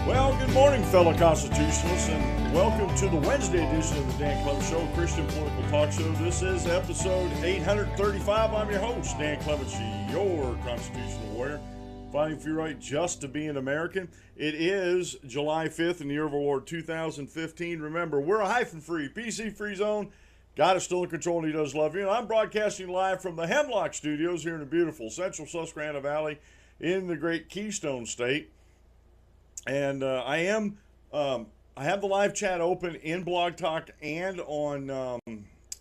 Well, good morning, fellow constitutionalists, and welcome to the Wednesday edition of the Dan Clements Show, Christian Political Talk Show. This is episode 835. I'm your host, Dan Clements, your constitutional warrior, fighting for your right just to be an American. It is July 5th in the year of our Lord 2015. Remember, we're a hyphen-free, PC-free zone. God is still in control, and He does love you. And I'm broadcasting live from the Hemlock Studios here in the beautiful central Susquehanna Valley in the great Keystone State. And I have the live chat open in Blog Talk and on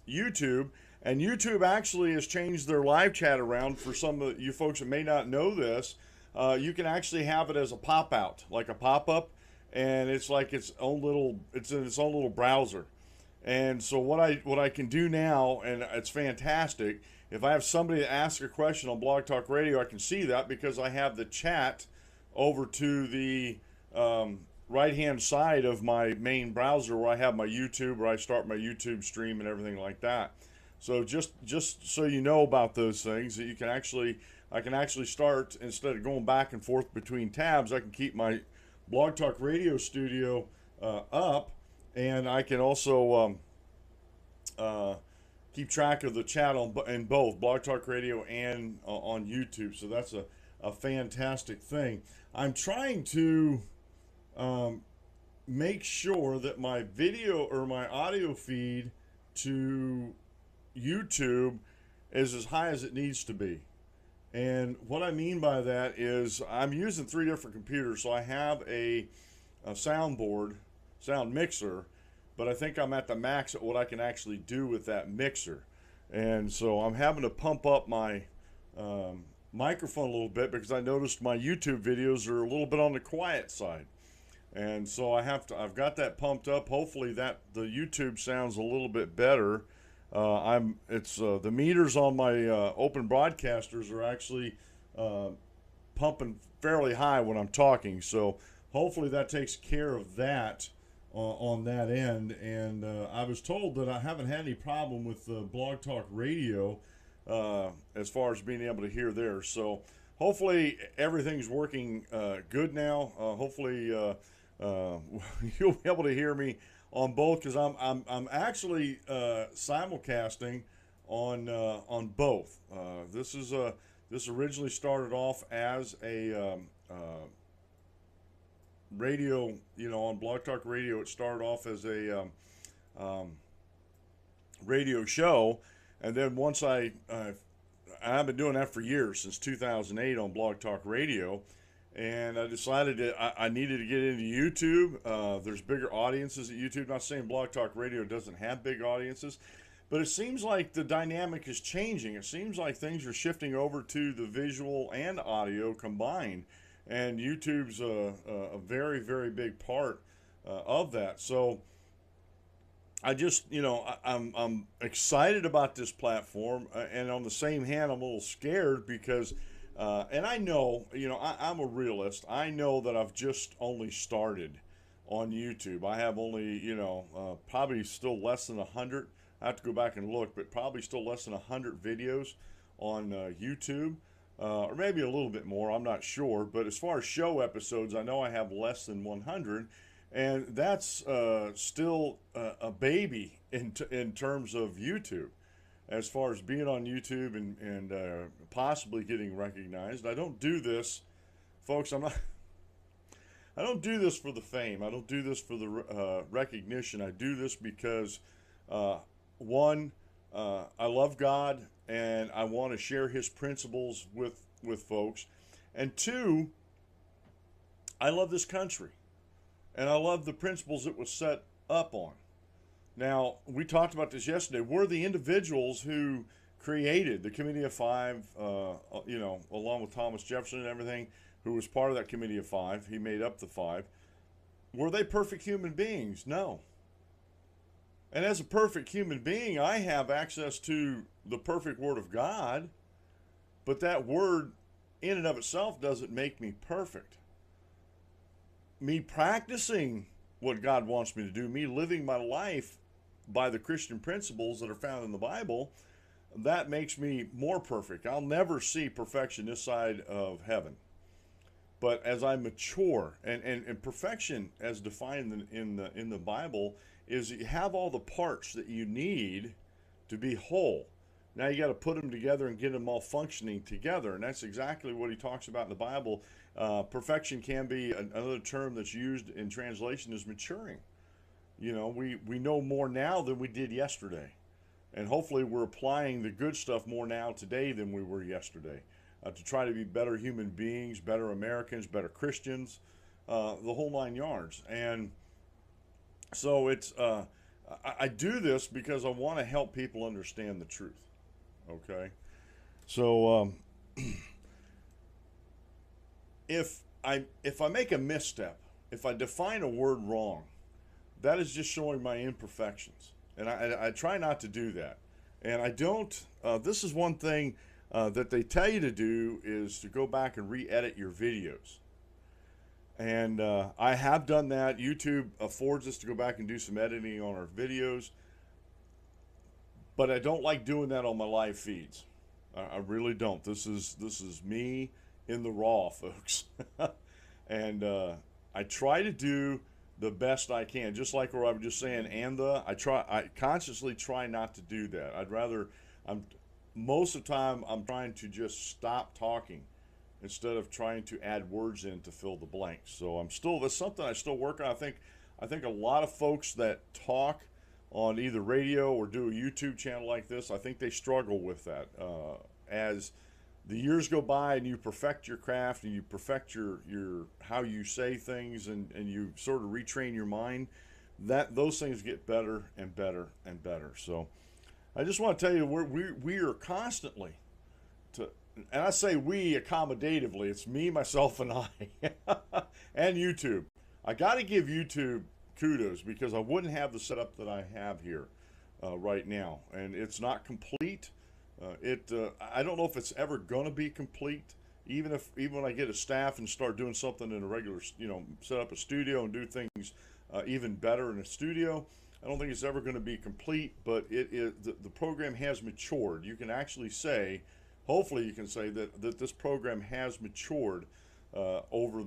YouTube. And YouTube actually has changed their live chat around. For some of you folks that may not know this, you can actually have it as a pop-out, like a pop-up, and it's like it's in its own little browser. And so what I can do now, and it's fantastic, if I have somebody to ask a question on Blog Talk Radio, I can see that because I have the chat over to the right-hand side of my main browser where I have my YouTube, where I start my YouTube stream and everything like that. So just so you know about those things, that I can actually start, instead of going back and forth between tabs, I can keep my Blog Talk Radio studio up, and I can also keep track of the chat in both Blog Talk Radio and on YouTube. So that's a fantastic thing. I'm trying to make sure that my video or my audio feed to YouTube is as high as it needs to be. And what I mean by that is I'm using 3 different computers. So I have a sound mixer, but I think I'm at the max at what I can actually do with that mixer. And so I'm having to pump up my microphone a little bit because I noticed my YouTube videos are a little bit on the quiet side. And so I've got that pumped up. Hopefully the YouTube sounds a little bit better. The meters on my open broadcasters are actually pumping fairly high when I'm talking. So hopefully that takes care of that on that end. And I was told that I haven't had any problem with Blog Talk Radio as far as being able to hear there. So hopefully everything's working good now. Hopefully you'll be able to hear me on both, because I'm actually simulcasting on both. This originally started off as a radio, on Blog Talk Radio. It started off as a radio show, and then once I've been doing that for years, since 2008 on Blog Talk Radio. And I decided that I needed to get into YouTube. There's bigger audiences at YouTube. Not saying Blog Talk Radio doesn't have big audiences, but it seems like the dynamic is changing. It seems like things are shifting over to the visual and audio combined, and YouTube's a very, very big part of that. So I just, I'm excited about this platform, and on the same hand, I'm a little scared because. And I know, I'm a realist. I know that I've just only started on YouTube. I have only, probably still less than 100. I have to go back and look, but probably still less than 100 videos on YouTube, or maybe a little bit more. I'm not sure. But as far as show episodes, I know I have less than 100, and that's still a baby in terms of YouTube. As far as being on YouTube and possibly getting recognized. I don't do this, folks. I don't do this for the fame. I don't do this for the recognition. I do this because, one, I love God and I want to share His principles with folks, and two, I love this country, and I love the principles it was set up on. Now, we talked about this yesterday. We're the individuals who created the Committee of Five, along with Thomas Jefferson and everything, who was part of that Committee of Five. He made up the five. Were they perfect human beings? No. And as a perfect human being, I have access to the perfect Word of God, but that Word in and of itself doesn't make me perfect. Me practicing what God wants me to do, me living my life by the Christian principles that are found in the Bible, that makes me more perfect. I'll never see perfection this side of heaven. But as I mature, and perfection, as defined in the Bible, is you have all the parts that you need to be whole. Now you got to put them together and get them all functioning together, and that's exactly what he talks about in the Bible. Perfection can be another term that's used in translation is maturing. You know, we know more now than we did yesterday, and hopefully we're applying the good stuff more now today than we were yesterday, to try to be better human beings, better Americans, better Christians, the whole nine yards. And so I do this because I want to help people understand the truth. Okay, so if I make a misstep, if I define a word wrong, that is just showing my imperfections, and I try not to do that. And I don't. This is one thing that they tell you to do, is to go back and re-edit your videos. And I have done that. YouTube affords us to go back and do some editing on our videos, but I don't like doing that on my live feeds. I really don't. This is me in the raw, folks. And I try to do the best I can, just like what I was just saying. I consciously try not to do that. Most of the time I'm trying to just stop talking instead of trying to add words in to fill the blanks. So that's something I still work on. I think a lot of folks that talk on either radio or do a YouTube channel like this, I think they struggle with that. As the years go by and you perfect your craft and you perfect your how you say things, and you sort of retrain your mind, that those things get better and better and better. So I just want to tell you, we are constantly and I say we accommodatively. It's me, myself, and I, and YouTube. I got to give YouTube kudos, because I wouldn't have the setup that I have here right now, and it's not complete. I don't know if it's ever going to be complete. Even when I get a staff and start doing something in a regular, set up a studio and do things even better in a studio, I don't think it's ever going to be complete. But the program has matured. You can actually say, hopefully, you can say that this program has matured over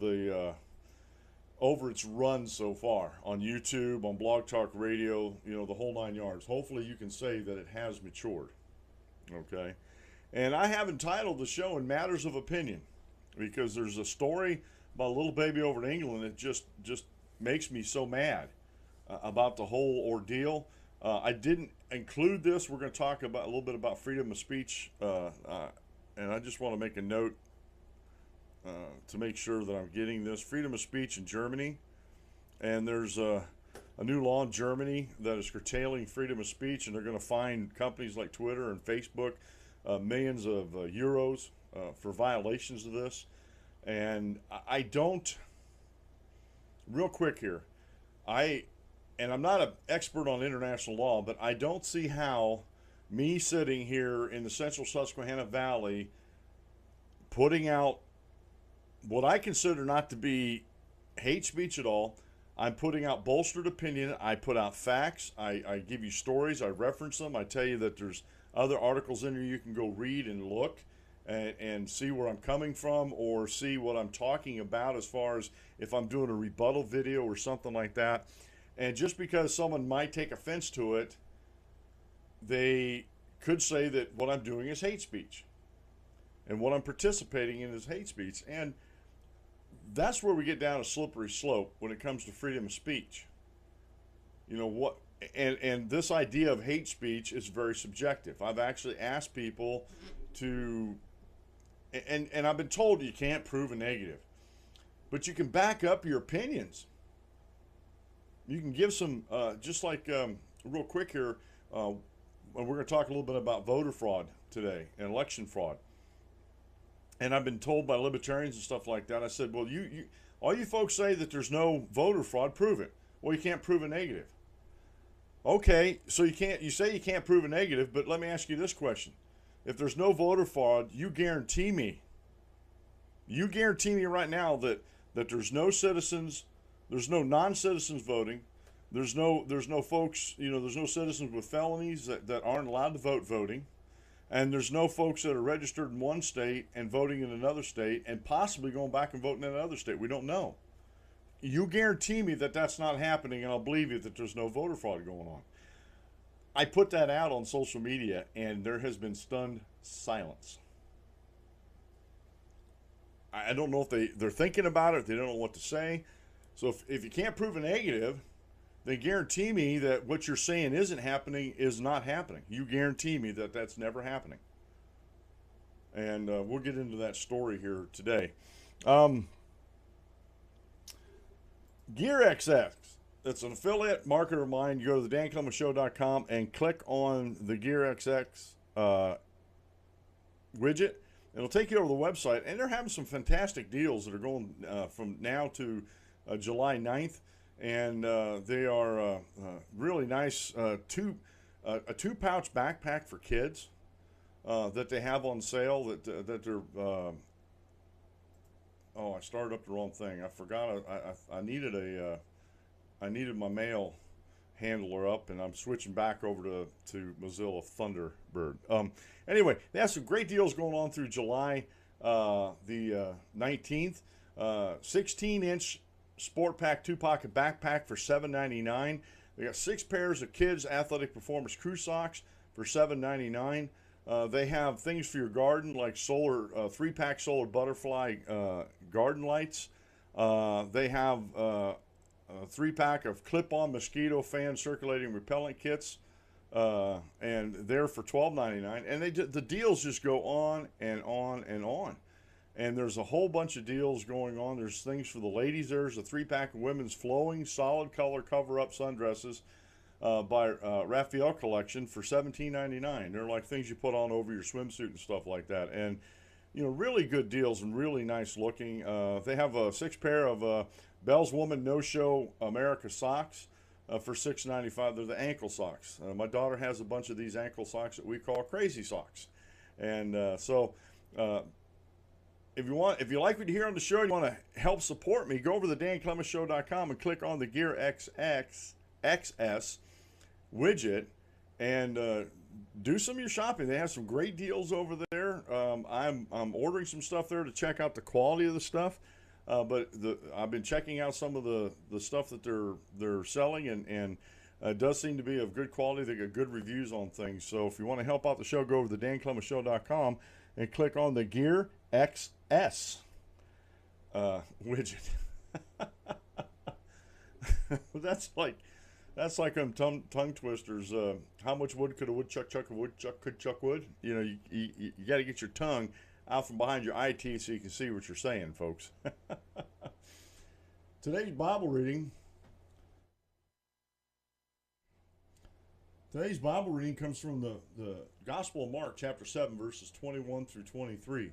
its run so far on YouTube, on Blog Talk Radio, the whole nine yards. Hopefully, you can say that it has matured. Okay, and I have entitled the show "In Matters of Opinion," because there's a story about a little baby over in England that just makes me so mad about the whole ordeal. I didn't include this. We're going to talk about a little bit about freedom of speech, and I just want to make a note to make sure that I'm getting this. Freedom of speech in Germany, and there's a new law in Germany that is curtailing freedom of speech, and they're going to fine companies like Twitter and Facebook millions of euros for violations of this. And I don't, real quick here, and I'm not an expert on international law, but I don't see how me sitting here in the central Susquehanna Valley putting out what I consider not to be hate speech at all. I'm putting out bolstered opinion. I put out facts. I give you stories. I reference them. I tell you that there's other articles in there you can go read and look and see where I'm coming from, or see what I'm talking about as far as if I'm doing a rebuttal video or something like that. And just because someone might take offense to it, they could say that what I'm doing is hate speech, and what I'm participating in is hate speech. And that's where we get down a slippery slope when it comes to freedom of speech. And this idea of hate speech is very subjective. I've actually asked people to, and I've been told you can't prove a negative, but you can back up your opinions. You can give some, just like real quick here, and we're going to talk a little bit about voter fraud today and election fraud. And I've been told by libertarians and stuff like that, I said, well, all you folks say that there's no voter fraud, prove it. Well, you can't prove a negative. Okay, so you say you can't prove a negative, but let me ask you this question. If there's no voter fraud, you guarantee me right now that there's no citizens, there's no non-citizens voting, there's no folks, there's no citizens with felonies that aren't allowed to vote voting. And there's no folks that are registered in one state and voting in another state and possibly going back and voting in another state. We don't know. You guarantee me that that's not happening, and I'll believe you that there's no voter fraud going on. I put that out on social media, and there has been stunned silence. I don't know if they're thinking about it, if they don't know what to say. So if you can't prove a negative, then guarantee me that what you're saying isn't happening is not happening. You guarantee me that that's never happening. And we'll get into that story here today. Um, GearXX. It's an affiliate marketer of mine. You go to the danclemenshow.com and click on the GearXX widget. It'll take you over to the website, and they're having some fantastic deals that are going from now to July 9th, and they are really nice. A two-pouch backpack for kids that they have on sale. That they're oh, I started up the wrong thing. I forgot. I needed my mail handler up, and I'm switching back over to Mozilla Thunderbird. Anyway, they have some great deals going on through July the 19th. 16-inch Sport Pack 2-pocket backpack for $7.99. They got 6 pairs of kids athletic performance crew socks for $7.99. They have things for your garden like solar 3-pack solar butterfly garden lights. They have a 3-pack of clip-on mosquito fan circulating repellent kits, and they're for $12.99. And the deals just go on and on and on. And there's a whole bunch of deals going on. There's things for the ladies. There's a 3-pack of women's flowing solid color cover-up sundresses by Raphael Collection for $17.99. They're like things you put on over your swimsuit and stuff like that. And really good deals and really nice looking. They have a 6 pair of Bell's Woman No Show America socks for $6.95. They're the ankle socks. My daughter has a bunch of these ankle socks that we call crazy socks. And if you like what you hear on the show, you want to help support me, go over to the danclemenshow.com and click on the GearXX XS widget and do some of your shopping. They have some great deals over there. I'm ordering some stuff there to check out the quality of the stuff. But I've been checking out some of the stuff that they're selling, and it does seem to be of good quality. They get good reviews on things. So if you want to help out the show, go over to the danclemenshow.com and click on the Gear XS widget. That's like tongue twisters. How much wood could a woodchuck chuck? A woodchuck could chuck wood. You got to get your tongue out from behind your eye teeth so you can see what you're saying, folks. Today's Bible reading. Today's Bible reading comes from the Gospel of Mark, chapter 7, verses 21 through 23.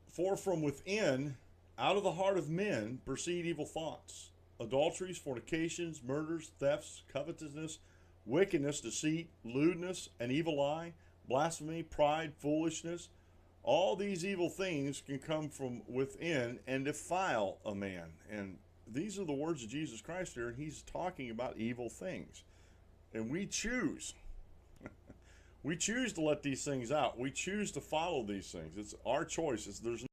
For from within, out of the heart of men, proceed evil thoughts, adulteries, fornications, murders, thefts, covetousness, wickedness, deceit, lewdness, an evil eye, blasphemy, pride, foolishness. All these evil things can come from within and defile a man. And these are the words of Jesus Christ here, and he's talking about evil things. And we choose. We choose to let these things out. We choose to follow these things. It's our choice. There's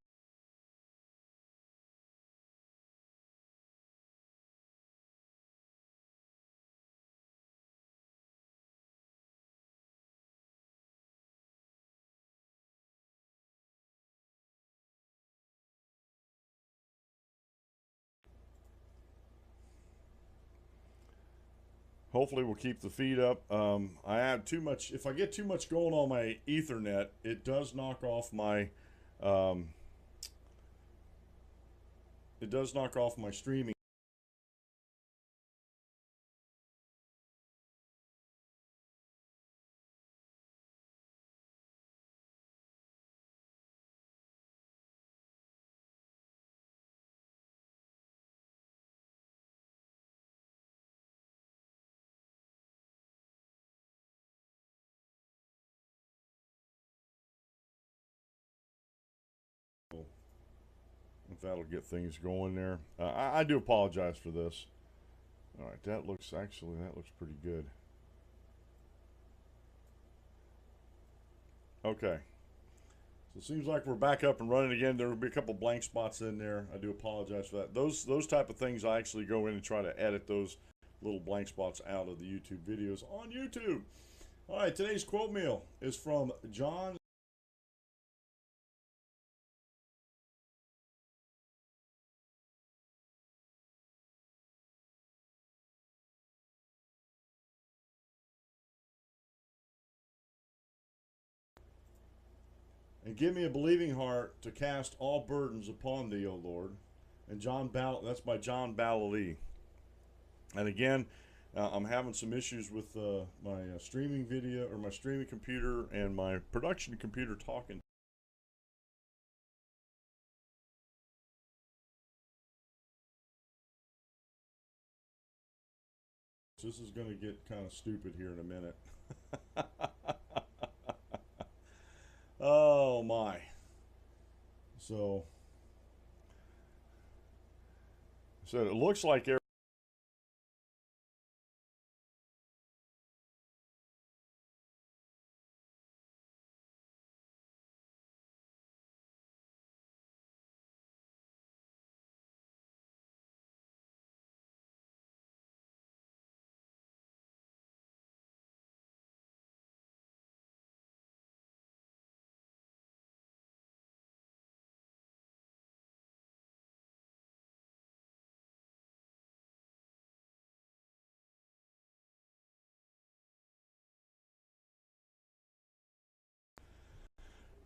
Hopefully we'll keep the feed up. I have too much. If I get too much going on my Ethernet, it does knock off my streaming. If that'll get things going there. I do apologize for this. All right, that looks pretty good. Okay. So it seems like we're back up and running again. There will be a couple blank spots in there. I do apologize for that. Those type of things, I actually go in and try to edit those little blank spots out of the YouTube videos on YouTube. All right, today's quote meal is from John. And give me a believing heart to cast all burdens upon thee, O Lord. And that's by John Balalee. And again, I'm having some issues with my streaming video, or my streaming computer, and my production computer talking. This is going to get kind of stupid here in a minute. Oh my. So it looks like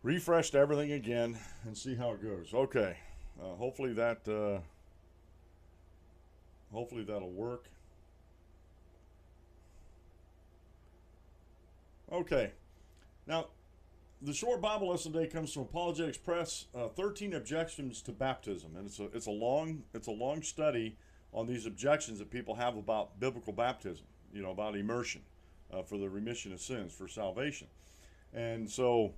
refreshed everything again and see how it goes. Okay, hopefully that'll work. Okay, now the short Bible lesson today comes from Apologetics Press, 13 objections to baptism, and it's a long study on these objections that people have about biblical baptism. About immersion for the remission of sins, for salvation. And so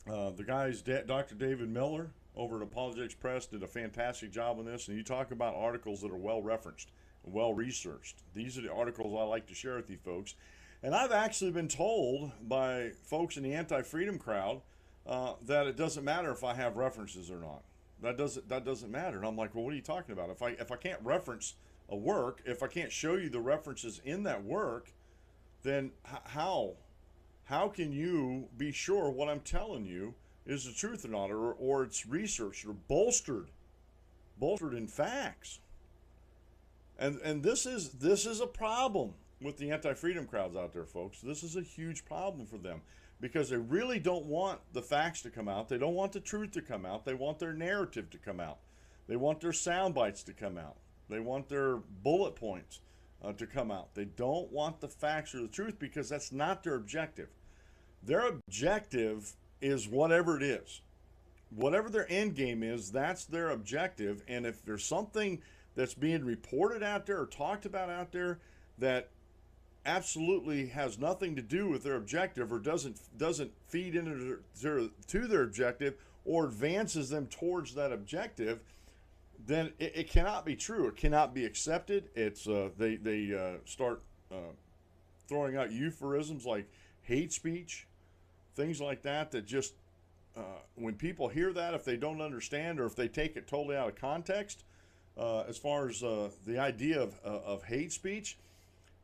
the guys, Dr. David Miller over at Apologetics Press, did a fantastic job on this. And you talk about articles that are well referenced and well researched. These are the articles I like to share with you folks. And I've actually been told by folks in the anti-freedom crowd that it doesn't matter if I have references or not. That doesn't matter. And I'm like, well, what are you talking about? If I can't reference a work, if I can't show you the references in that work, then how can you be sure what I'm telling you is the truth or not, or it's researched or bolstered in facts? And this is a problem with the anti-freedom crowds out there, folks. This is a huge problem for them because they really don't want the facts to come out. They don't want the truth to come out. They want their narrative to come out. They want their sound bites to come out. They want their bullet points to come out. They don't want the facts or the truth because that's not their objective. Their objective is whatever it is. Whatever their end game is, that's their objective. And if there's something that's being reported out there or talked about out there that absolutely has nothing to do with their objective or doesn't feed into their objective or advances them towards that objective, then it cannot be true. It cannot be accepted. It's they start throwing out euphemisms like hate speech, things like that. That just when people hear that, if they don't understand or if they take it totally out of context, as far as the idea of hate speech,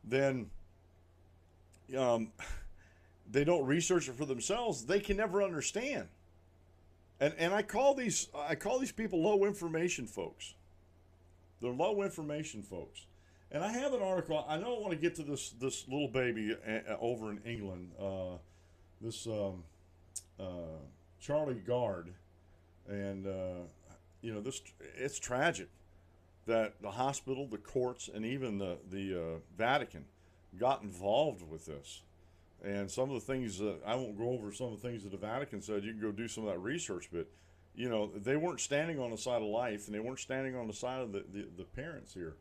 then they don't research it for themselves. They can never understand. And I call these people low information folks. They're low information folks. And I have an article. I know I want to get to this little baby over in England. This Charlie Gard, and this, it's tragic that the hospital, the courts, and even the Vatican got involved with this. And some of the things that I won't go over, some of the things that the Vatican said, you can go do some of that research, but they weren't standing on the side of life, and they weren't standing on the side of the parents here.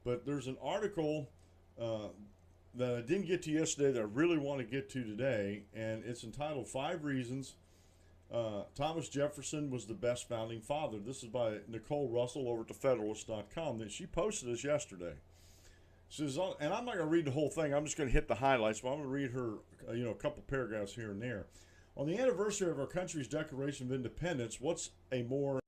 But there's an article that I didn't get to yesterday that I really want to get to today, and it's entitled 5 Reasons Thomas Jefferson Was the Best Founding Father. This is by Nicole Russell over at thefederalist.com. She posted this yesterday. She says, and I'm not going to read the whole thing. I'm just going to hit the highlights, but I'm going to read her, a couple paragraphs here and there. On the anniversary of our country's Declaration of Independence, what's a more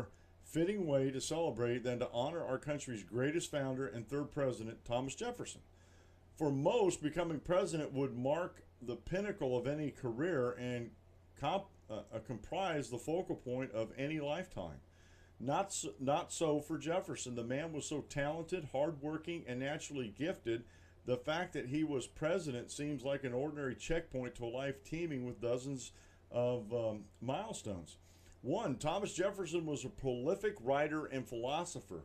fitting way to celebrate than to honor our country's greatest founder and third president, Thomas Jefferson? For most, becoming president would mark the pinnacle of any career and comprise the focal point of any lifetime. Not so for Jefferson. The man was so talented, hardworking, and naturally gifted. The fact that he was president seems like an ordinary checkpoint to a life teeming with dozens of milestones. One, Thomas Jefferson was a prolific writer and philosopher.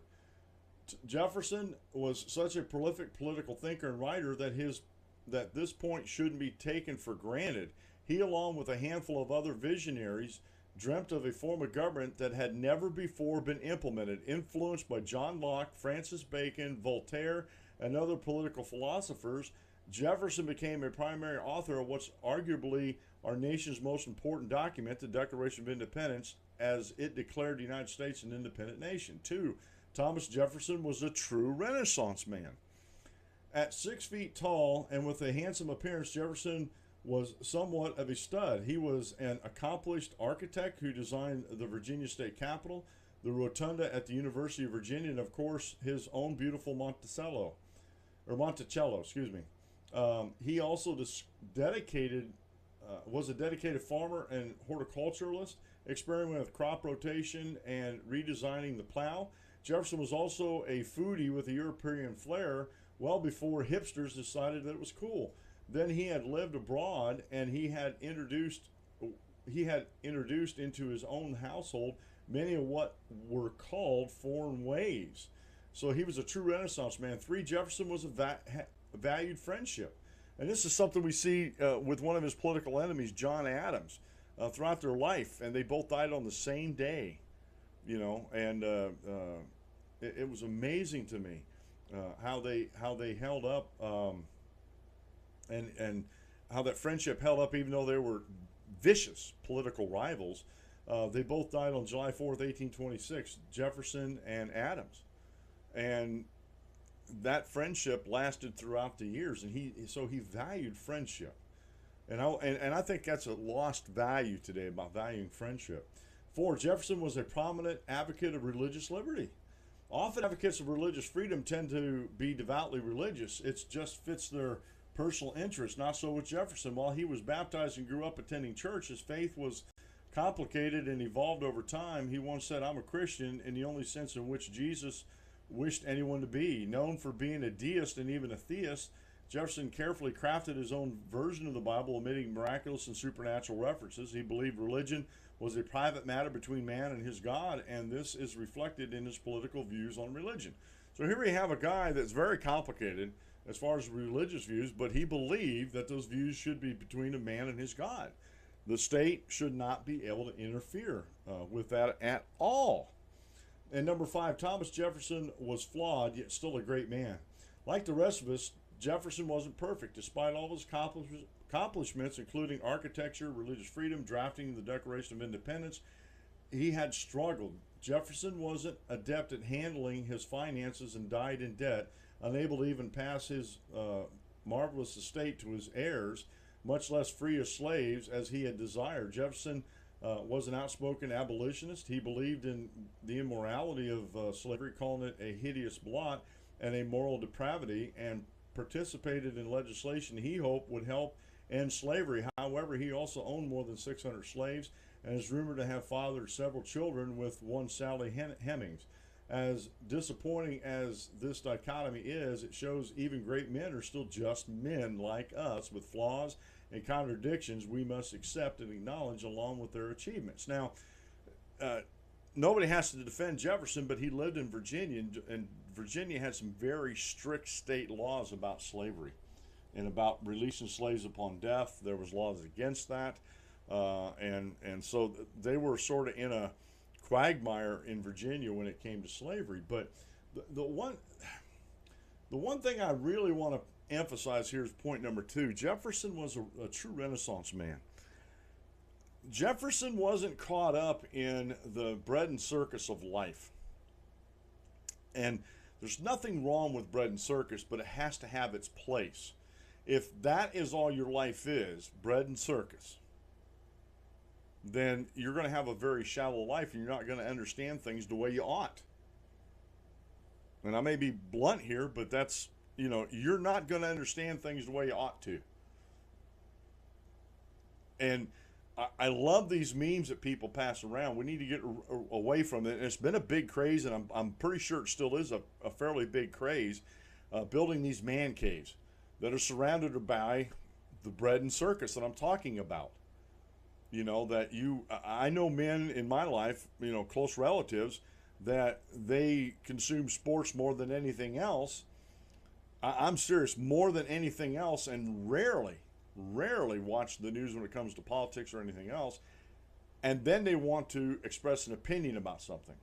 Jefferson was such a prolific political thinker and writer that this point shouldn't be taken for granted. He, along with a handful of other visionaries, dreamt of a form of government that had never before been implemented. Influenced by John Locke, Francis Bacon, Voltaire, and other political philosophers, Jefferson became a primary author of what's arguably our nation's most important document, the Declaration of Independence, as it declared the United States an independent nation. Two, Thomas Jefferson was a true Renaissance man. At 6 feet tall and with a handsome appearance, Jefferson was somewhat of a stud. He was an accomplished architect who designed the Virginia State Capitol, the Rotunda at the University of Virginia, and of course his own beautiful Monticello. He also was a dedicated farmer and horticulturalist, experimenting with crop rotation and redesigning the plow. Jefferson was also a foodie with a European flair well before hipsters decided that it was cool. Then he had lived abroad and he had introduced into his own household many of what were called foreign ways. So he was a true Renaissance man. Three, Jefferson was valued friendship. And this is something we see with one of his political enemies, John Adams, throughout their life. And they both died on the same day, and it was amazing to me how they held up and how that friendship held up even though they were vicious political rivals. They both died on July 4th, 1826, Jefferson and Adams. And that friendship lasted throughout the years, and he valued friendship, and I think that's a lost value today about valuing friendship. Four, Jefferson was a prominent advocate of religious liberty. Often advocates of religious freedom tend to be devoutly religious. It just fits their personal interest. Not so with Jefferson. While he was baptized and grew up attending church, his faith was complicated and evolved over time. He once said, "I'm a Christian in the only sense in which Jesus wished anyone to be." Known for being a deist and even a theist, Jefferson carefully crafted his own version of the Bible, omitting miraculous and supernatural references. He believed religion was a private matter between man and his God, and this is reflected in his political views on religion. So here we have a guy that's very complicated as far as religious views, but he believed that those views should be between a man and his God. The state should not be able to interfere with that at all. And number five, Thomas Jefferson was flawed, yet still a great man. Like the rest of us, Jefferson wasn't perfect. Despite all his accomplishments, including architecture, religious freedom, drafting the Declaration of Independence, he had struggled. Jefferson wasn't adept at handling his finances and died in debt, unable to even pass his marvelous estate to his heirs, much less free his slaves as he had desired. Jefferson was an outspoken abolitionist. He believed in the immorality of slavery, calling it a hideous blot and a moral depravity, and participated in legislation he hoped would help end slavery. However, he also owned more than 600 slaves and is rumored to have fathered several children with one Sally Hemings. As disappointing as this dichotomy is, it shows even great men are still just men like us with flaws and contradictions we must accept and acknowledge along with their achievements. Now, nobody has to defend Jefferson, but he lived in Virginia, and Virginia had some very strict state laws about slavery and about releasing slaves upon death. There was laws against that, and so they were sort of in a quagmire in Virginia when it came to slavery. But the one thing I really want to emphasize here is point number two. Jefferson was a true Renaissance man. Jefferson wasn't caught up in the bread and circus of life. And there's nothing wrong with bread and circus, but it has to have its place. If that is all your life is, bread and circus, then you're going to have a very shallow life and you're not going to understand things the way you ought. And I may be blunt here, but that's, you're not going to understand things the way you ought to. And I love these memes that people pass around. We need to get away from it. And it's been a big craze, and I'm pretty sure it still is a fairly big craze, building these man caves that are surrounded by the bread and circus that I'm talking about. I know men in my life, close relatives, that they consume sports more than anything else. I'm serious, more than anything else, and rarely watch the news when it comes to politics or anything else. And then they want to express an opinion about something,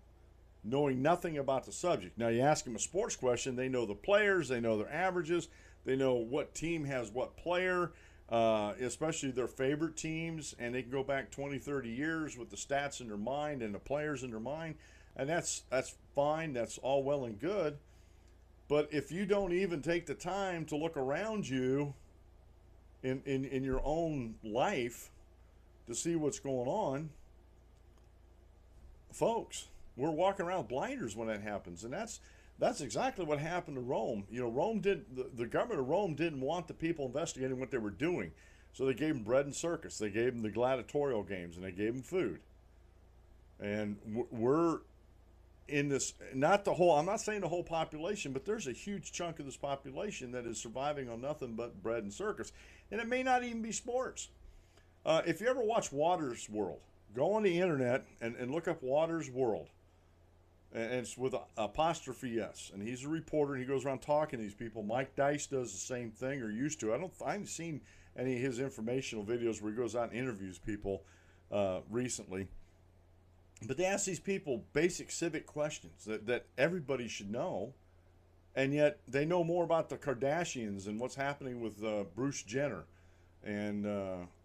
knowing nothing about the subject. Now, you ask them a sports question, they know the players, they know their averages, they know what team has what player, especially their favorite teams, and they can go back 20, 30 years with the stats in their mind and the players in their mind. And that's fine, that's all well and good. But if you don't even take the time to look around you in your own life to see what's going on, folks, we're walking around with blinders when that happens. And that's exactly what happened to Rome. The government of Rome didn't want the people investigating what they were doing. So they gave them bread and circus. They gave them the gladiatorial games, and they gave them food. And we're in this, I'm not saying the whole population, but there's a huge chunk of this population that is surviving on nothing but bread and circus. And it may not even be sports. If you ever watch Water's World, go on the internet and look up Water's World. And it's with apostrophe S. And he's a reporter, and he goes around talking to these people. Mike Dice does the same thing, or used to. I haven't seen any of his informational videos where he goes out and interviews people recently. But they ask these people basic civic questions that everybody should know, and yet they know more about the Kardashians and what's happening with Bruce Jenner and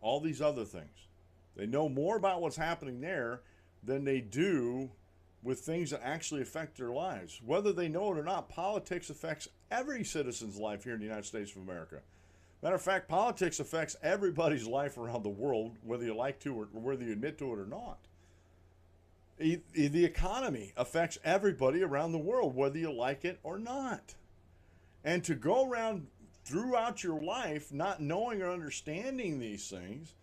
all these other things. They know more about what's happening there than they do with things that actually affect their lives. Whether they know it or not, politics affects every citizen's life here in the United States of America. Matter of fact, politics affects everybody's life around the world, whether you like to or whether you admit to it or not. The economy affects everybody around the world, whether you like it or not. And to go around throughout your life not knowing or understanding these things,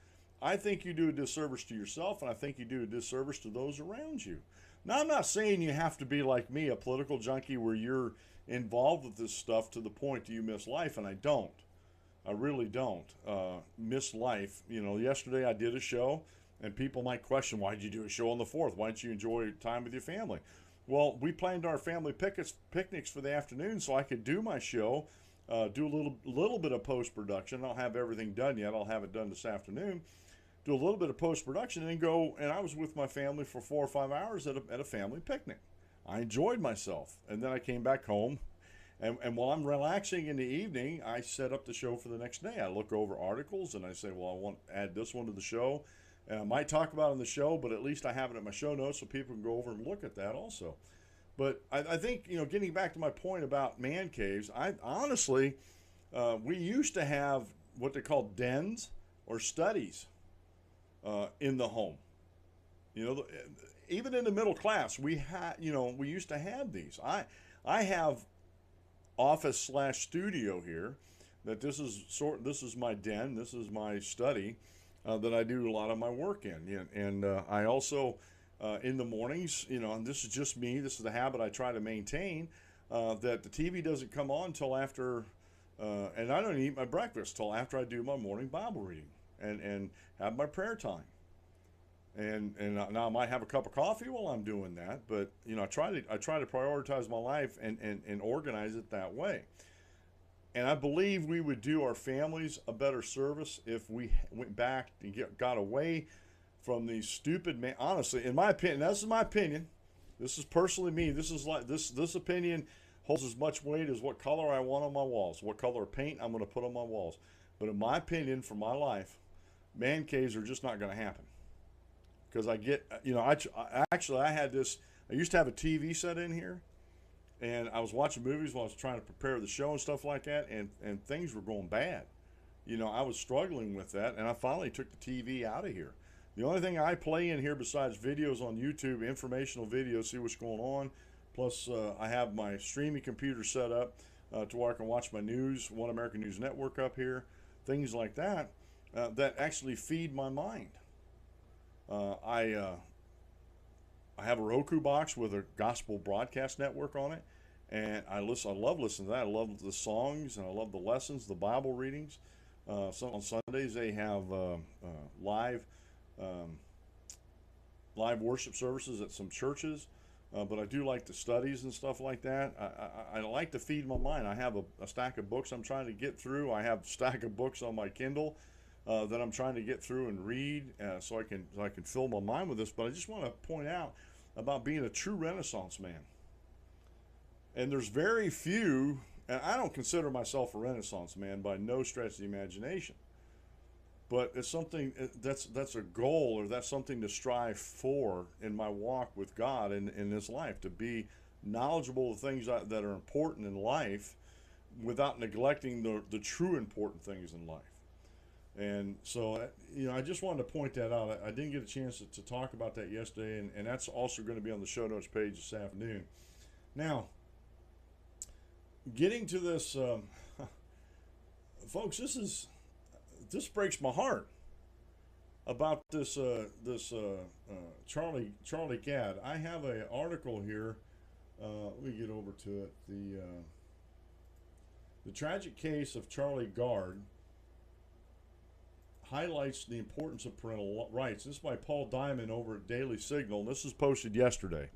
I think you do a disservice to yourself, and I think you do a disservice to those around you. Now, I'm not saying you have to be like me, a political junkie, where you're involved with this stuff to the point that you miss life, and I don't. I really don't miss life. Yesterday I did a show, and people might question, why did you do a show on the 4th? Why didn't you enjoy time with your family? Well, we planned our family picnics for the afternoon so I could do my show, do a little bit of post-production. I don't have everything done yet. I'll have it done this afternoon. Do a little bit of post-production and then go, and I was with my family for 4 or 5 hours at a family picnic. I enjoyed myself. And then I came back home, and while I'm relaxing in the evening, I set up the show for the next day. I look over articles and I say, well, I want to add this one to the show. And I might talk about it on the show, but at least I have it in my show notes so people can go over and look at that also. But I think, getting back to my point about man caves, honestly, we used to have what they call dens or studies in the home. Even in the middle class, we used to have these. I have office/studio here. This is my den. This is my study that I do a lot of my work in. And I also in the mornings, and this is just me. This is the habit I try to maintain. That the TV doesn't come on until after, and I don't eat my breakfast till after I do my morning Bible reading and have my prayer time. And now I might have a cup of coffee while I'm doing that, but I try to prioritize my life and organize it that way. And I believe we would do our families a better service if we went back and got away from these stupid men. Honestly, in my opinion, this is my opinion. This is personally me. This is like this opinion holds as much weight as what color I want on my walls, what color of paint I'm going to put on my walls. But in my opinion, for my life, man caves are just not going to happen. Because I get, I had this, I used to have a TV set in here, and I was watching movies while I was trying to prepare the show and stuff like that, and things were going bad. I was struggling with that, and I finally took the TV out of here. The only thing I play in here besides videos on YouTube, informational videos, see what's going on. Plus, I have my streaming computer set up to where I can watch my news, One American News Network up here, things like that, that actually feed my mind. Uh, I uh, I have a Roku box with a gospel broadcast network on it, and I listen. I love listening to that. I love the songs, and I love the lessons, the Bible readings. So on Sundays they have live um, live worship services at some churches. But I do like the studies and stuff like that. I like to feed my mind. I have a stack of books I'm trying to get through. I have a stack of books on my Kindle that I'm trying to get through and read, so I can fill my mind with this. But I just want to point out about being a true Renaissance man. And there's very few, and I don't consider myself a Renaissance man by no stretch of the imagination. But it's something that's a goal, or that's something to strive for in my walk with God in this life, to be knowledgeable of things that are important in life without neglecting the true important things in life. And so, I just wanted to point that out. I didn't get a chance to talk about that yesterday, and that's also going to be on the show notes page this afternoon. Now, getting to this, folks, this breaks my heart about this Charlie Gadd. I have an article here. Let me get over to it. The tragic case of Charlie Gard highlights the importance of parental rights. This is by Paul Diamond over at Daily Signal, and this was posted yesterday.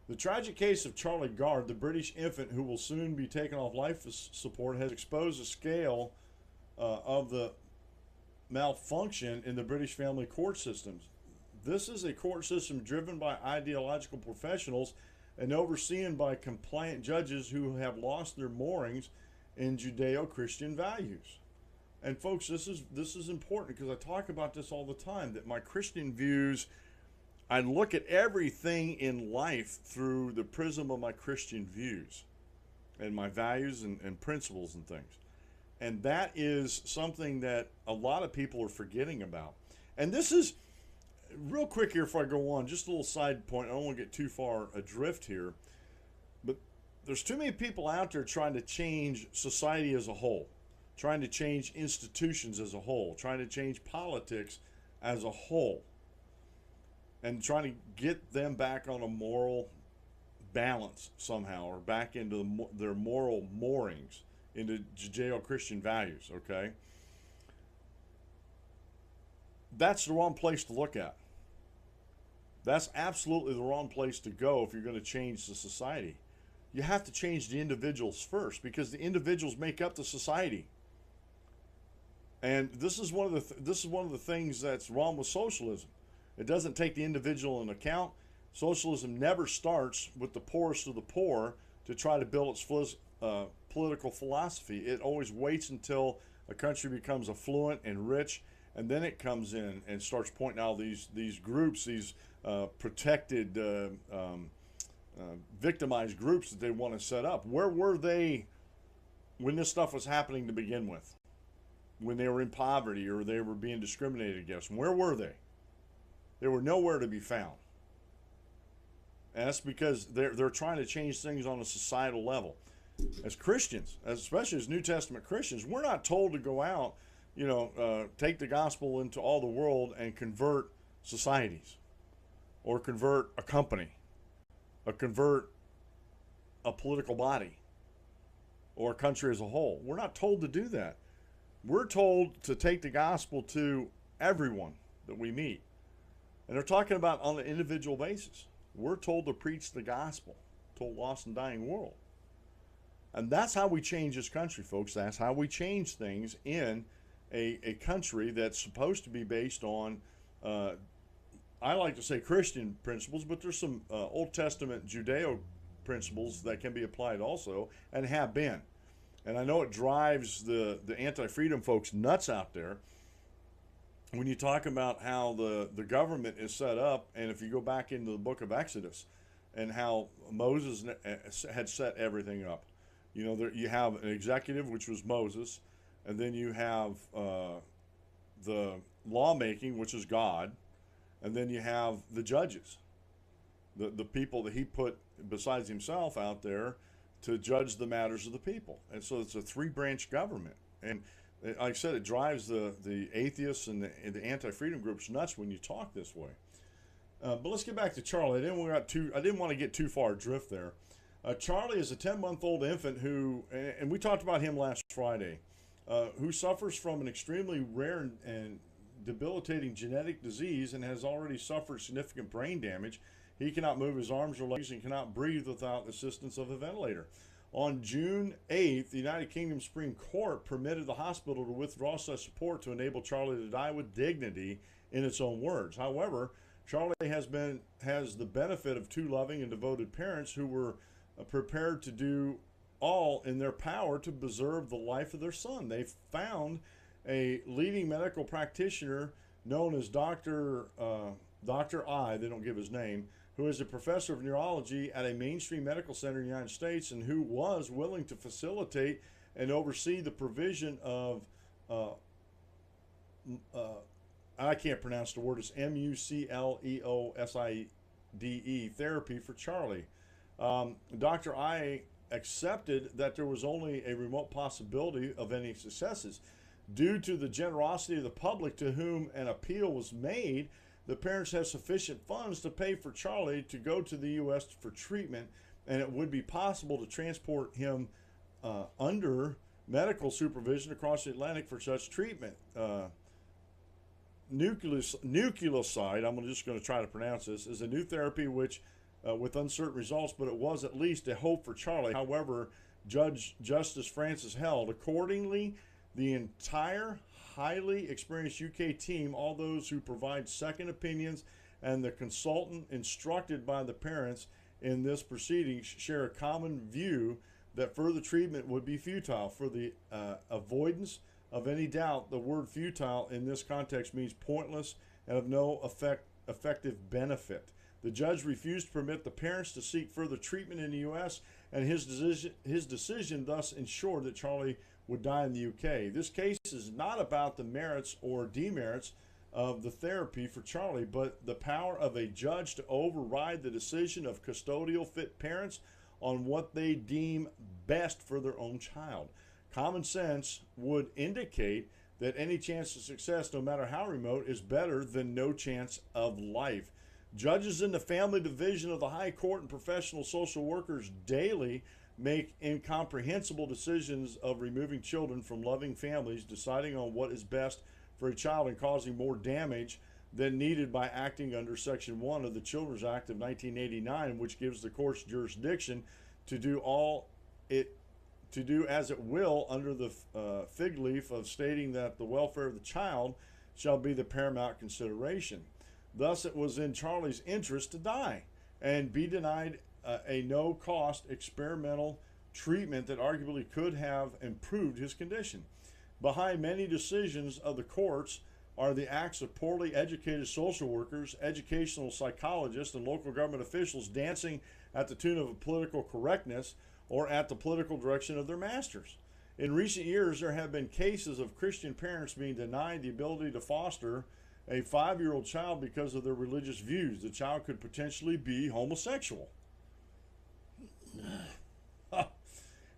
The tragic case of Charlie Gard, the British infant who will soon be taken off life support, has exposed the scale of the malfunction in the British family court systems. This is a court system driven by ideological professionals and overseen by compliant judges who have lost their moorings in Judeo-Christian values. And folks, this is important, because I talk about this all the time, that my Christian views, I look at everything in life through the prism of my Christian views and my values and principles and things. And that is something that a lot of people are forgetting about. And this is, real quick here before I go on, just a little side point. I don't want to get too far adrift here. But there's too many people out there trying to change society as a whole, trying to change institutions as a whole, trying to change politics as a whole, and trying to get them back on a moral balance somehow, or back into their moral moorings, into Judeo-Christian values, okay? That's the wrong place to look at. That's absolutely the wrong place to go if you're going to change the society. You have to change the individuals first, because the individuals make up the society. And this is one of the things that's wrong with socialism. It doesn't take the individual into account. Socialism never starts with the poorest of the poor to try to build its political philosophy. It always waits until a country becomes affluent and rich, and then it comes in and starts pointing out these groups, these protected, victimized groups that they want to set up. Where were they when this stuff was happening to begin with? When they were in poverty or they were being discriminated against? Where were they? They were nowhere to be found. And that's because they're trying to change things on a societal level. As Christians, especially as New Testament Christians, we're not told to go out, take the gospel into all the world and convert societies, or convert a company, or convert a political body, or a country as a whole. We're not told to do that. We're told to take the gospel to everyone that we meet. And they're talking about on an individual basis. We're told to preach the gospel to a lost and dying world. And that's how we change this country, folks. That's how we change things in a country that's supposed to be based on, I like to say Christian principles, but there's some Old Testament Judeo principles that can be applied also, and have been. And I know it drives the anti-freedom folks nuts out there when you talk about how the government is set up. And if you go back into the book of Exodus and how Moses had set everything up, you have an executive, which was Moses, and then you have the lawmaking, which is God, and then you have the judges, the people that he put besides himself out there to judge the matters of the people. And so it's a three-branch government. And like I said, it drives the atheists and the anti-freedom groups nuts when you talk this way. But let's get back to Charlie. I didn't want to get too far adrift there. Charlie is a 10-month-old infant who, and we talked about him last Friday, who suffers from an extremely rare and debilitating genetic disease and has already suffered significant brain damage. He cannot move his arms or legs and cannot breathe without the assistance of a ventilator. On June 8th, the United Kingdom Supreme Court permitted the hospital to withdraw such support to enable Charlie to die with dignity, in its own words. However, Charlie has the benefit of two loving and devoted parents who were prepared to do all in their power to preserve the life of their son. They found a leading medical practitioner known as Dr. I, they don't give his name, who is a professor of neurology at a mainstream medical center in the United States and who was willing to facilitate and oversee the provision of, I can't pronounce the word, it's MUCLEOSIDE therapy for Charlie. Dr. I accepted that there was only a remote possibility of any successes. Due to the generosity of the public to whom an appeal was made, the parents had sufficient funds to pay for Charlie to go to the U.S. for treatment, and it would be possible to transport him under medical supervision across the Atlantic for such treatment. Nucleoside, I'm just going to try to pronounce this, is a new therapy which, with uncertain results, but it was at least a hope for Charlie. However, Justice Francis held, accordingly, the entire highly experienced UK team, all those who provide second opinions, and the consultant instructed by the parents in this proceeding share a common view that further treatment would be futile. For the avoidance of any doubt, the word futile in this context means pointless and of no effective benefit. The judge refused to permit the parents to seek further treatment in the U.S., and his decision thus ensured that Charlie would die in the UK. This case is not about the merits or demerits of the therapy for Charlie, but the power of a judge to override the decision of custodial fit parents on what they deem best for their own child. Common sense would indicate that any chance of success, no matter how remote, is better than no chance of life. Judges in the family division of the High Court and professional social workers daily make incomprehensible decisions of removing children from loving families, deciding on what is best for a child, and causing more damage than needed by acting under Section 1 of the Children's Act of 1989, which gives the court's jurisdiction to do as it will under the fig leaf of stating that the welfare of the child shall be the paramount consideration. Thus, it was in Charlie's interest to die and be denied a no-cost experimental treatment that arguably could have improved his condition. Behind many decisions of the courts are the acts of poorly educated social workers, educational psychologists, and local government officials dancing at the tune of political correctness or at the political direction of their masters. In recent years, there have been cases of Christian parents being denied the ability to foster a 5-year-old child because of their religious views. The child could potentially be homosexual.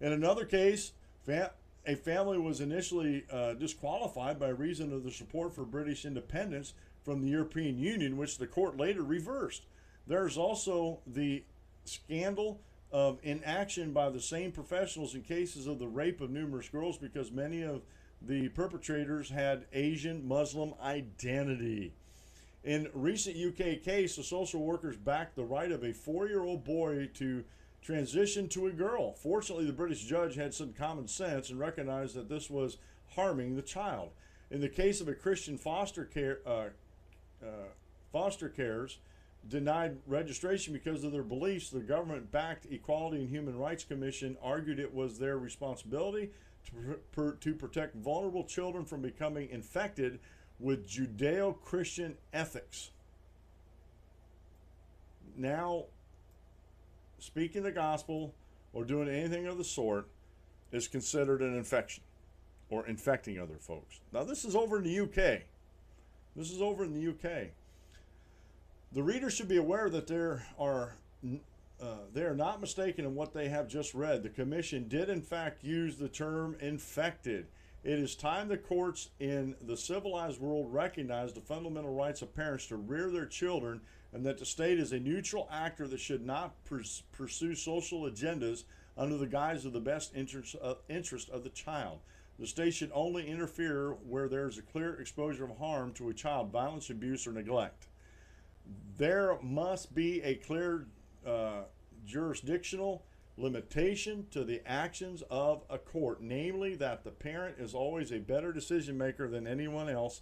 In another case, a family was initially disqualified by reason of their support for British independence from the European Union, which the court later reversed. There's also the scandal of inaction by the same professionals in cases of the rape of numerous girls because many of the perpetrators had Asian Muslim identity. In a recent UK case, the social workers backed the right of a 4-year-old boy to transition to a girl. Fortunately, the British judge had some common sense and recognized that this was harming the child. In the case of a Christian foster carers denied registration because of their beliefs, the government-backed Equality and Human Rights Commission argued it was their responsibility to protect vulnerable children from becoming infected with Judeo-Christian ethics. Now, speaking the gospel or doing anything of the sort is considered an infection or infecting other folks. Now, this is over in the UK. This is over in the UK. The reader should be aware that they are not mistaken in what they have just read. The Commission did, in fact, use the term infected. It is time the courts in the civilized world recognize the fundamental rights of parents to rear their children, and that the state is a neutral actor that should not pursue social agendas under the guise of the best interest of the child. The state should only interfere where there is a clear exposure of harm to a child, violence, abuse, or neglect. There must be a clear jurisdictional limitation to the actions of a court, namely that the parent is always a better decision maker than anyone else,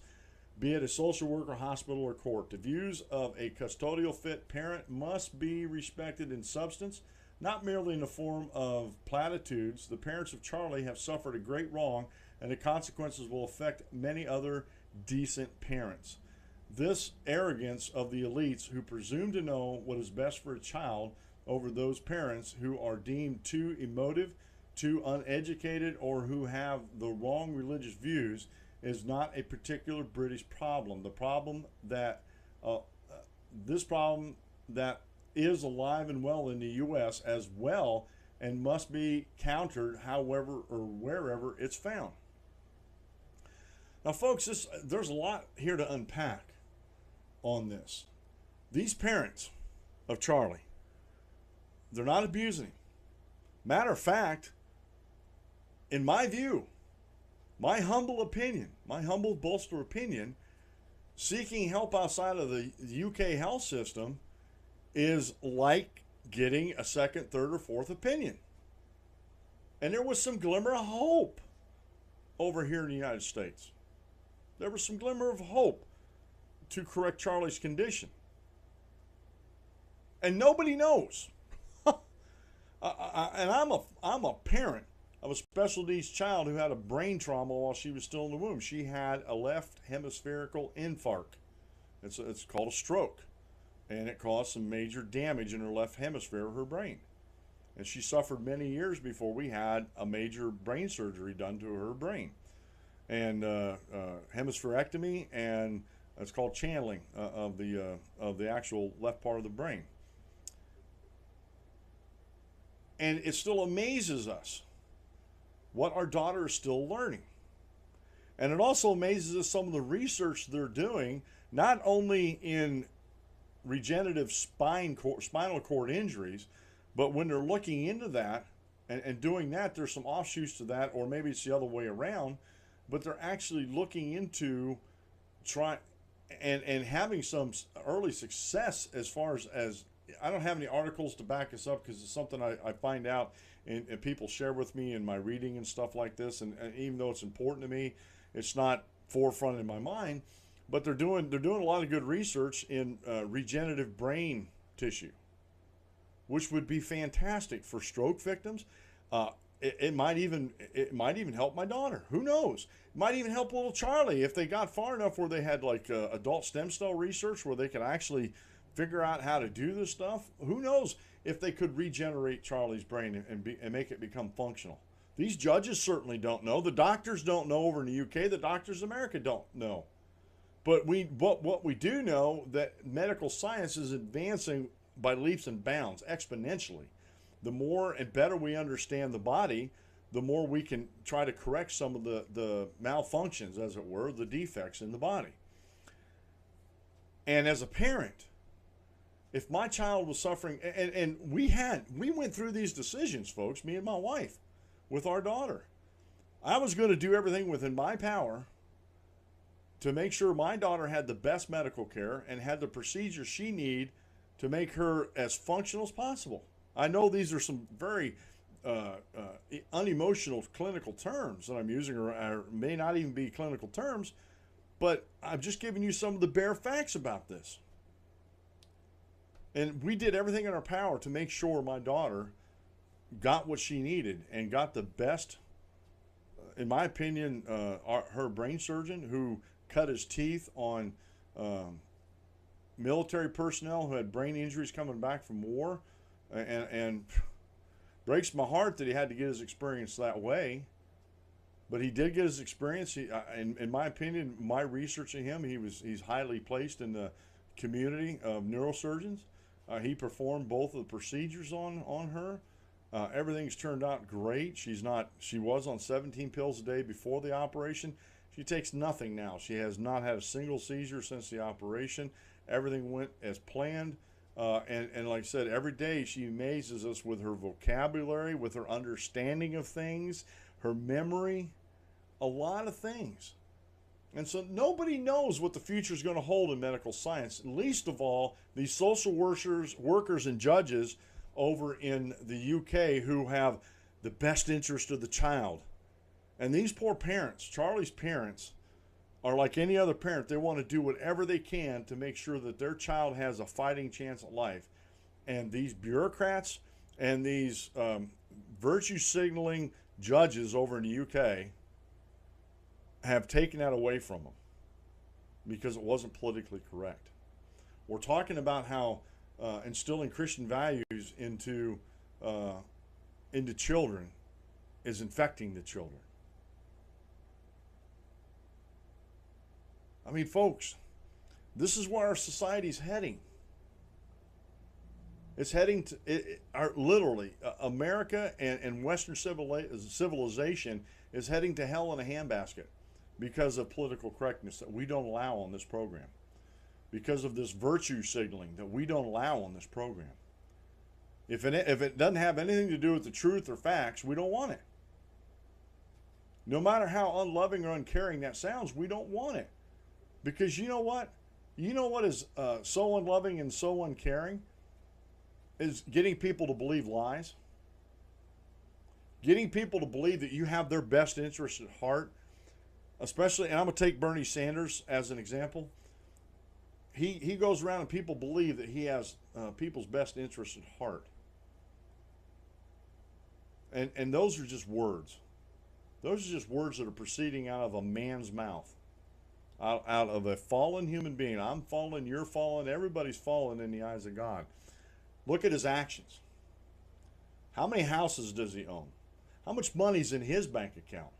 be it a social worker, hospital, or court. The views of a custodial fit parent must be respected in substance, not merely in the form of platitudes. The parents of Charlie have suffered a great wrong, and the consequences will affect many other decent parents. This arrogance of the elites who presume to know what is best for a child over those parents who are deemed too emotive, too uneducated, or who have the wrong religious views is not a particular British problem. The problem that this problem that is alive and well in the U.S. as well, and must be countered however or wherever it's found. Now, folks, there's a lot here to unpack on this. These parents of Charlie, they're not abusing him. Matter of fact, in my view, my humble bolstered opinion, seeking help outside of the UK health system is like getting a second, third, or fourth opinion. And there was some glimmer of hope over here in the United States. There was some glimmer of hope to correct Charlie's condition. And nobody knows. And I'm a parent of a special needs child who had a brain trauma while she was still in the womb. She had a left hemispherical infarct. It's called a stroke. And it caused some major damage in her left hemisphere of her brain. And she suffered many years before we had a major brain surgery done to her brain. And hemispherectomy, and it's called channeling of the actual left part of the brain. And it still amazes us what our daughter is still learning. And it also amazes us some of the research they're doing, not only in regenerative spinal cord injuries, but when they're looking into that and doing that, there's some offshoots to that, or maybe it's the other way around, but they're actually looking into trying and having some early success as far as I don't have any articles to back this up because it's something I find out and people share with me in my reading and stuff like this, and even though it's important to me, it's not forefront in my mind. But they're doing a lot of good research in regenerative brain tissue, which would be fantastic for stroke victims. It might even help my daughter. Who knows? It might even help little Charlie if they got far enough where they had like adult stem cell research where they could actually figure out how to do this stuff. Who knows if they could regenerate Charlie's brain and make it become functional. These judges certainly don't know. The doctors don't know over in the UK. The doctors in America don't know. But what we do know, that medical science is advancing by leaps and bounds, exponentially. The more and better we understand the body, the more we can try to correct some of the malfunctions, as it were, the defects in the body. And as a parent, if my child was suffering, and we went through these decisions, folks, me and my wife, with our daughter. I was going to do everything within my power to make sure my daughter had the best medical care and had the procedures she needed to make her as functional as possible. I know these are some very unemotional clinical terms that I'm using, or may not even be clinical terms, but I'm just giving you some of the bare facts about this. And we did everything in our power to make sure my daughter got what she needed and got the best, in my opinion, her brain surgeon who cut his teeth on military personnel who had brain injuries coming back from war, and breaks my heart that he had to get his experience that way. but he did get his experience. In my opinion, my research of him, he's highly placed in the community of neurosurgeons. He performed both of the procedures on her. Everything's turned out great. She was on 17 pills a day before the operation. She takes nothing now. She has not had a single seizure since the operation. Everything went as planned. And like I said, every day she amazes us with her vocabulary, with her understanding of things, her memory, a lot of things. And so nobody knows what the future is going to hold in medical science, least of all these social workers and judges over in the UK who have the best interest of the child. And these poor parents, Charlie's parents, are like any other parent. They want to do whatever they can to make sure that their child has a fighting chance at life. And these bureaucrats and these virtue signaling judges over in the UK have taken that away from them because it wasn't politically correct. We're talking about how instilling Christian values into children is infecting the children. I mean, folks, this is where our society's heading. It's heading to literally America and Western civilization is heading to hell in a handbasket because of political correctness that we don't allow on this program, because of this virtue signaling that we don't allow on this program. If it doesn't have anything to do with the truth or facts, we don't want it. No matter how unloving or uncaring that sounds, we don't want it. Because you know what? You know what is so unloving and so uncaring? Is getting people to believe lies. Getting people to believe that you have their best interest at heart. Especially, and I'm going to take Bernie Sanders as an example. He goes around and people believe that he has people's best interest at heart. And those are just words. Those are just words that are proceeding out of a man's mouth. Out of a fallen human being. I'm fallen, you're fallen, everybody's fallen in the eyes of God. Look at his actions. How many houses does he own? How much money's in his bank account?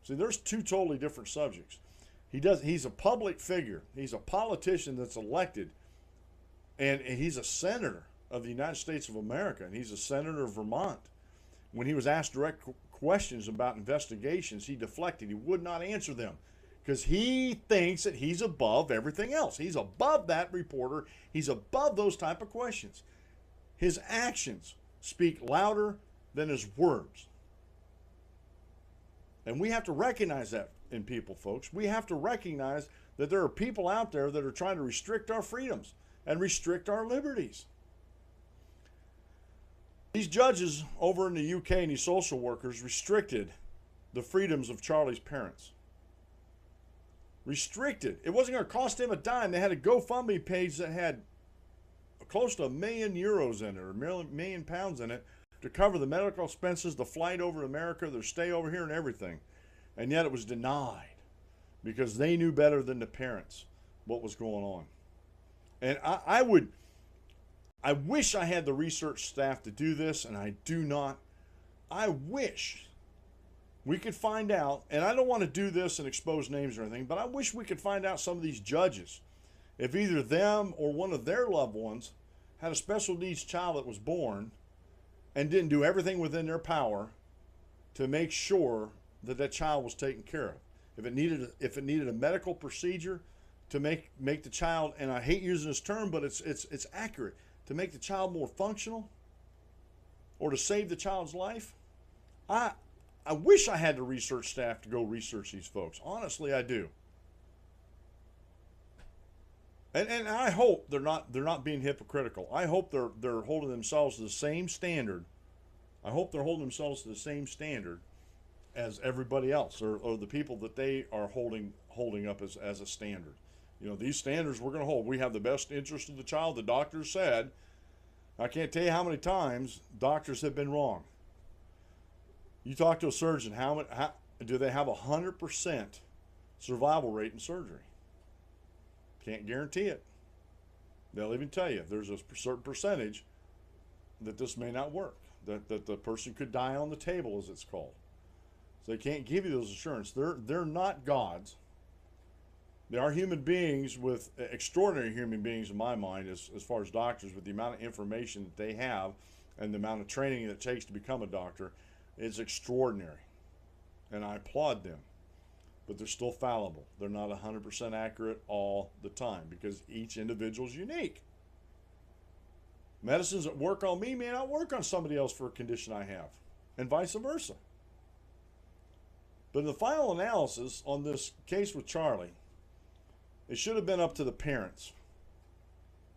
See, there's two totally different subjects. He's a public figure. He's a politician that's elected. And he's a senator of the United States of America. And he's a senator of Vermont. When he was asked direct questions about investigations, he deflected. He would not answer them because he thinks that he's above everything else. He's above that reporter. He's above those type of questions. His actions speak louder than his words. And we have to recognize that in people, folks. We have to recognize that there are people out there that are trying to restrict our freedoms and restrict our liberties. These judges over in the UK and these social workers restricted the freedoms of Charlie's parents. Restricted. It wasn't going to cost him a dime. They had a GoFundMe page that had close to €1 million in it, or £1 million in it, to cover the medical expenses, the flight over to America, their stay over here, and everything. And yet it was denied because they knew better than the parents what was going on. And I wish I had the research staff to do this, and I do not. I wish we could find out, and I don't want to do this and expose names or anything, but I wish we could find out some of these judges, if either them or one of their loved ones had a special needs child that was born and didn't do everything within their power to make sure that that child was taken care of. If it needed a medical procedure to make the child, and I hate using this term, but it's accurate, to make the child more functional or to save the child's life. I wish I had the research staff to go research these folks. Honestly, I do. And I hope they're not being hypocritical. I hope they're holding themselves to the same standard. I hope they're holding themselves to the same standard as everybody else, or the people that they are holding up as a standard. You know, these standards we're going to hold. We have the best interest of the child, the doctors said. I can't tell you how many times doctors have been wrong. You talk to a surgeon, how do they have 100% survival rate in surgery? Can't guarantee it. They'll even tell you there's a certain percentage that this may not work. that the person could die on the table, as it's called. So they can't give you those assurances. They're not gods. They are human beings, with extraordinary human beings in my mind, as far as doctors, with the amount of information that they have and the amount of training that it takes to become a doctor. Is extraordinary, and I applaud them. But they're still fallible. They're not 100% accurate all the time, because each individual is unique. Medicines that work on me may not work on somebody else for a condition I have, and vice versa. But in the final analysis on this case with Charlie, it should have been up to the parents.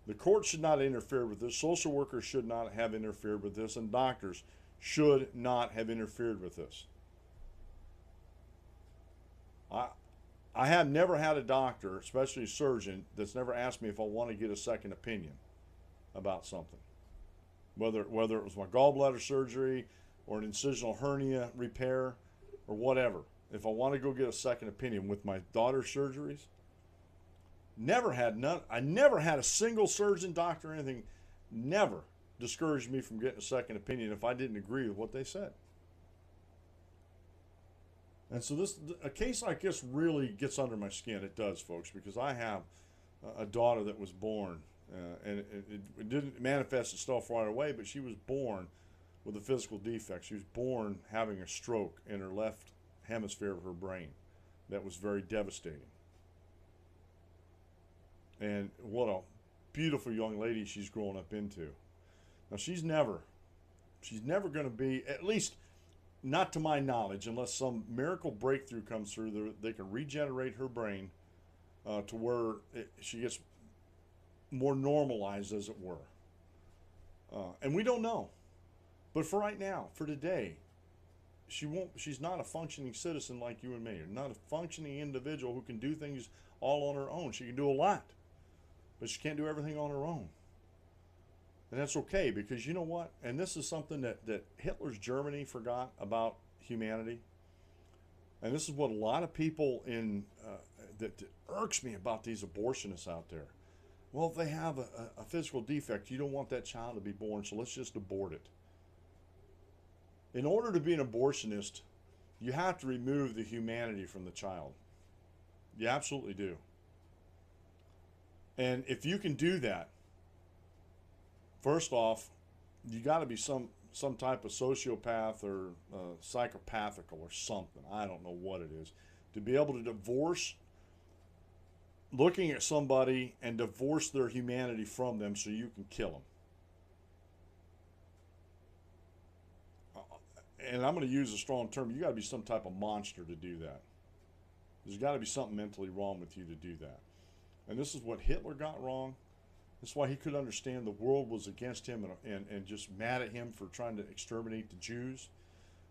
The court should not interfere with this. Social workers should not have interfered with this, and doctors should not have interfered with this. I have never had a doctor, especially a surgeon, that's never asked me if I want to get a second opinion about something. Whether it was my gallbladder surgery or an incisional hernia repair or whatever. If I want to go get a second opinion with my daughter's surgeries, I never had a single surgeon, doctor, or anything, never discouraged me from getting a second opinion if I didn't agree with what they said. And so a case like this really gets under my skin. It does, folks, because I have a daughter that was born, and it didn't manifest itself right away, but she was born with a physical defect. She was born having a stroke in her left hemisphere of her brain. That was very devastating. And what a beautiful young lady she's grown up into. Now, she's never going to be, at least not to my knowledge, unless some miracle breakthrough comes through, they can regenerate her brain to where she gets more normalized, as it were. And we don't know. But for right now, for today, she's not a functioning citizen like you and me. Not a functioning individual who can do things all on her own. She can do a lot, but she can't do everything on her own. And that's okay, because you know what? And this is something that Hitler's Germany forgot about humanity. And this is what a lot of people that irks me about these abortionists out there. Well, if they have a physical defect, you don't want that child to be born, so let's just abort it. In order to be an abortionist, you have to remove the humanity from the child. You absolutely do. And if you can do that, first off, you got to be some type of sociopath or psychopathical or something. I don't know what it is. To be able to divorce, looking at somebody and divorce their humanity from them so you can kill them. And I'm going to use a strong term. You got to be some type of monster to do that. There's got to be something mentally wrong with you to do that. And this is what Hitler got wrong. That's why he could understand the world was against him and just mad at him for trying to exterminate the Jews.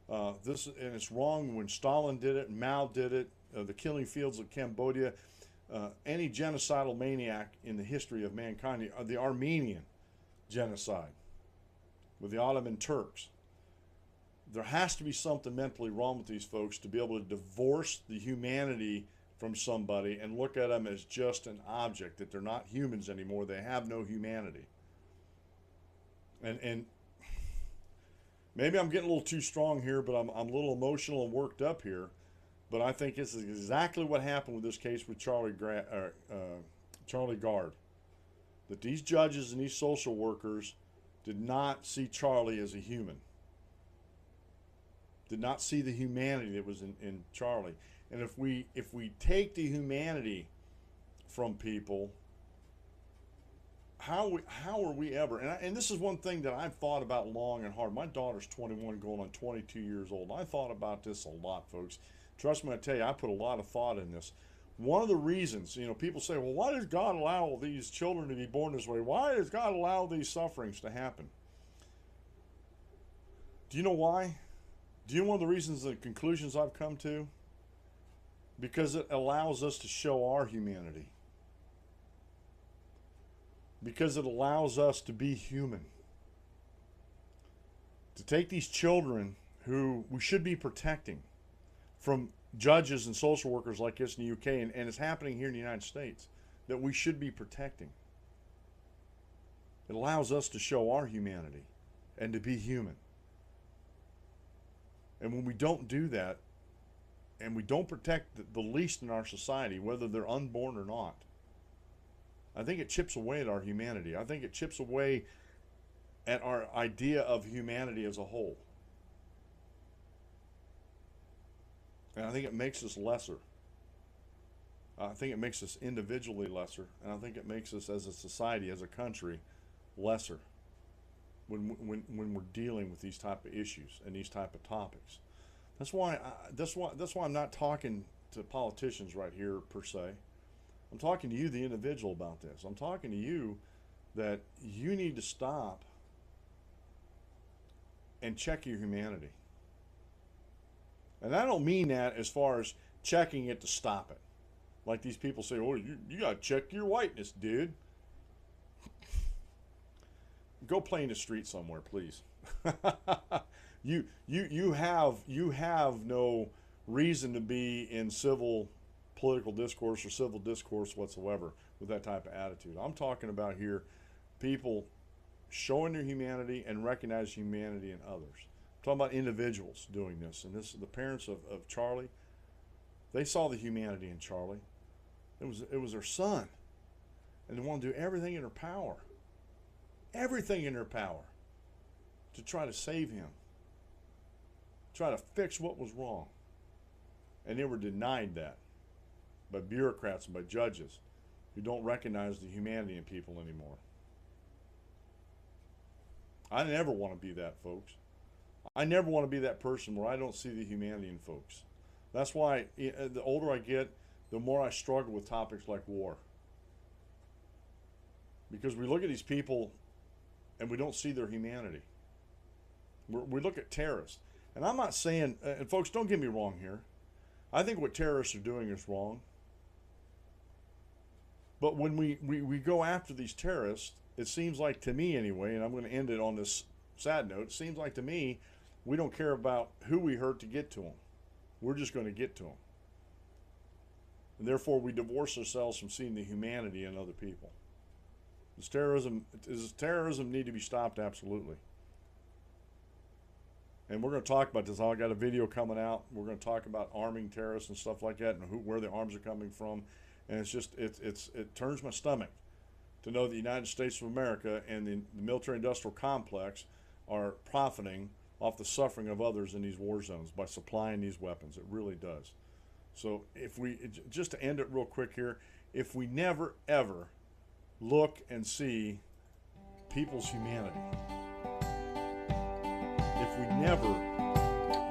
And it's wrong when Stalin did it, Mao did it, the killing fields of Cambodia. Any genocidal maniac in the history of mankind, the Armenian genocide with the Ottoman Turks. There has to be something mentally wrong with these folks to be able to divorce the humanity from somebody and look at them as just an object, that they're not humans anymore. They have no humanity. And maybe I'm getting a little too strong here, but I'm a little emotional and worked up here. But I think this is exactly what happened with this case with Charlie Gard. That these judges and these social workers did not see Charlie as a human. Did not see the humanity that was in Charlie. And if we take the humanity from people, how are we ever? And this is one thing that I've thought about long and hard. My daughter's 21, going on 22 years old. I thought about this a lot, folks. Trust me, I tell you, I put a lot of thought in this. One of the reasons, people say, well, why does God allow these children to be born this way? Why does God allow these sufferings to happen? Do you know why? Do you know one of the reasons, the conclusions I've come to? Because it allows us to show our humanity. Because it allows us to be human. To take these children who we should be protecting from judges and social workers like this in the UK, and it's happening here in the United States, that we should be protecting. It allows us to show our humanity and to be human. And when we don't do that, and we don't protect the least in our society, whether they're unborn or not, I think it chips away at our humanity. I think it chips away at our idea of humanity as a whole. And I think it makes us lesser. I think it makes us individually lesser, and I think it makes us as a society, as a country, lesser when we're dealing with these type of issues and these type of topics. That's why I'm not talking to politicians right here per se. I'm talking to you, the individual, about this. I'm talking to you that you need to stop and check your humanity. And I don't mean that as far as checking it to stop it. Like these people say, oh, you got to check your whiteness, dude. Go play in the street somewhere, please. You have no reason to be in civil political discourse or civil discourse whatsoever with that type of attitude. I'm talking about here people showing their humanity and recognize humanity in others. I'm talking about individuals doing this. And this, the parents of Charlie, they saw the humanity in Charlie. It was their son. And they want to do everything in their power. Everything in their power to try to save him. Try to fix what was wrong. And they were denied that by bureaucrats and by judges who don't recognize the humanity in people anymore. I never want to be that, folks. I never want to be that person where I don't see the humanity in folks. That's why the older I get, the more I struggle with topics like war. Because we look at these people and we don't see their humanity. We look at terrorists. And I'm not saying, and folks, don't get me wrong here. I think what terrorists are doing is wrong. But when we go after these terrorists, it seems like to me anyway, and I'm going to end it on this sad note, it seems like to me we don't care about who we hurt to get to them. We're just going to get to them. And therefore we divorce ourselves from seeing the humanity in other people. Does terrorism need to be stopped? Absolutely. And we're going to talk about this. I got a video coming out. We're going to talk about arming terrorists and stuff like that, and where the arms are coming from. And it's just it turns my stomach to know the United States of America and the military-industrial complex are profiting off the suffering of others in these war zones by supplying these weapons. It really does. So just to end it real quick here, if we never ever look and see people's humanity, if we never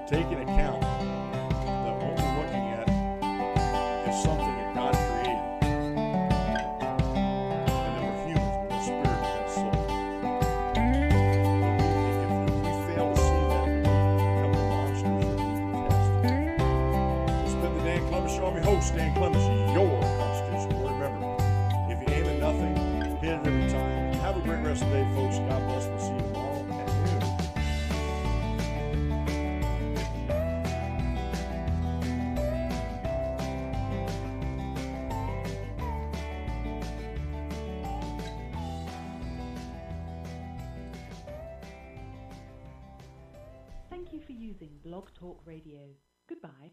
take into account that what we're looking at is something that God created, and that we're humans with a spirit and a soul. If we fail to see that, we become the monsters that we detest. It's been the Dan Clemens Show. I'm your host, Dan Clemens, your constitutional. Remember, if you aim at nothing, hit it every time. Have a great rest of the day, folks. God bless. We'll see you tomorrow at noon. Thank you for using Blog Talk Radio. Goodbye.